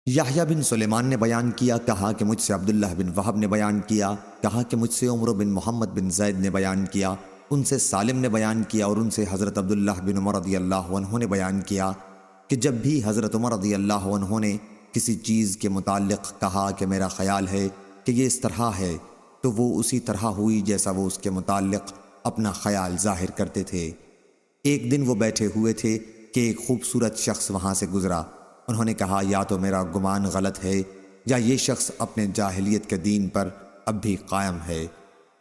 یحییٰ بن سلیمان نے بیان کیا، کہا کہ مجھ سے عبداللہ بن وہب نے بیان کیا، کہا کہ مجھ سے عمر بن محمد بن زید نے بیان کیا، ان سے سالم نے بیان کیا اور ان سے حضرت عبداللہ بن عمر رضی اللہ عنہ نے بیان کیا کہ جب بھی حضرت عمر رضی اللہ عنہ نے کسی چیز کے متعلق کہا کہ میرا خیال ہے کہ یہ اس طرح ہے، تو وہ اسی طرح ہوئی جیسا وہ اس کے متعلق اپنا خیال ظاہر کرتے تھے۔ ایک دن وہ بیٹھے ہوئے تھے کہ ایک خوبصورت شخص وہاں سے گزرا۔ انہوں نے کہا، یا تو میرا گمان غلط ہے، یا یہ شخص اپنے جاہلیت کے دین پر اب بھی قائم ہے،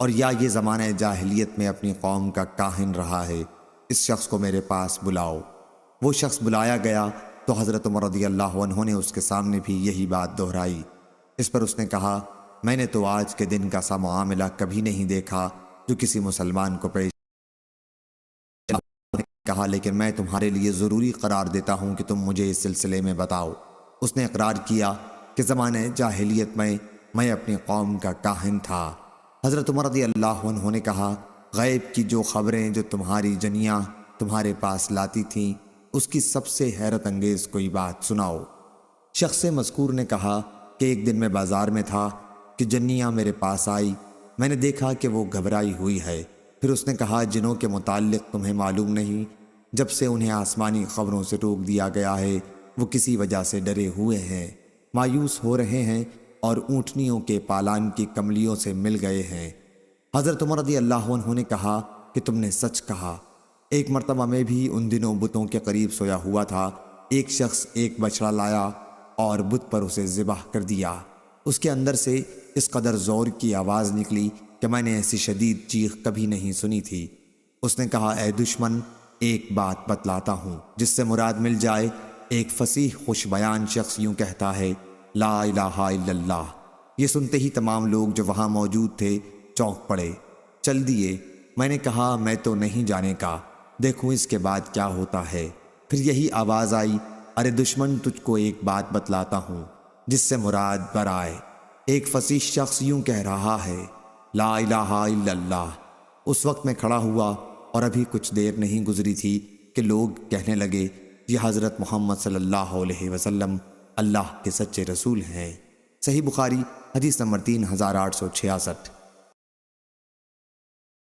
اور یا یہ زمانہ جاہلیت میں اپنی قوم کا کاہن رہا ہے۔ اس شخص کو میرے پاس بلاؤ۔ وہ شخص بلایا گیا تو حضرت عمر رضی اللہ عنہ نے اس کے سامنے بھی یہی بات دہرائی۔ اس پر اس نے کہا، میں نے تو آج کے دن کا سا معاملہ کبھی نہیں دیکھا جو کسی مسلمان کو پیش کہا، لیکن میں تمہارے لیے ضروری قرار دیتا ہوں کہ تم مجھے اس سلسلے میں بتاؤ۔ اس نے اقرار کیا کہ زمانہ جاہلیت میں اپنی قوم کا کاہن تھا۔ حضرت عمر رضی اللہ عنہ نے کہا، غیب کی جو خبریں جو تمہاری جنیاں تمہارے پاس لاتی تھیں، اس کی سب سے حیرت انگیز کوئی بات سناؤ۔ شخص مذکور نے کہا کہ ایک دن میں بازار میں تھا کہ جنیاں میرے پاس آئی، میں نے دیکھا کہ وہ گھبرائی ہوئی ہے۔ پھر اس نے کہا، جنوں کے متعلق تمہیں معلوم نہیں، جب سے انہیں آسمانی خبروں سے روک دیا گیا ہے، وہ کسی وجہ سے ڈرے ہوئے ہیں، مایوس ہو رہے ہیں اور اونٹنیوں کے پالان کی کملیوں سے مل گئے ہیں۔ حضرت عمر رضی اللہ عنہ نے کہا کہ تم نے سچ کہا۔ ایک مرتبہ میں بھی ان دنوں بتوں کے قریب سویا ہوا تھا۔ ایک شخص ایک بچڑا لایا اور بت پر اسے ذبح کر دیا۔ اس کے اندر سے اس قدر زور کی آواز نکلی کہ میں نے ایسی شدید چیخ کبھی نہیں سنی تھی۔ اس نے کہا، اے دشمن، ایک بات بتلاتا ہوں جس سے مراد مل جائے۔ ایک فصیح خوش بیان شخص یوں کہتا ہے، لا الہ الا اللہ۔ یہ سنتے ہی تمام لوگ جو وہاں موجود تھے چونک پڑے، چل دیے۔ میں نے کہا، میں تو نہیں جانے کا، دیکھوں اس کے بعد کیا ہوتا ہے۔ پھر یہی آواز آئی، ارے دشمن، تجھ کو ایک بات بتلاتا ہوں جس سے مراد برائے۔ ایک فصیح شخص یوں کہہ رہا ہے، لا الہ الا اللہ۔ اس وقت میں کھڑا ہوا اور ابھی کچھ دیر نہیں گزری تھی کہ لوگ کہنے لگے، یہ حضرت محمد صلی اللہ علیہ وسلم اللہ کے سچے رسول ہیں۔ صحیح بخاری حدیث نمبر 3866۔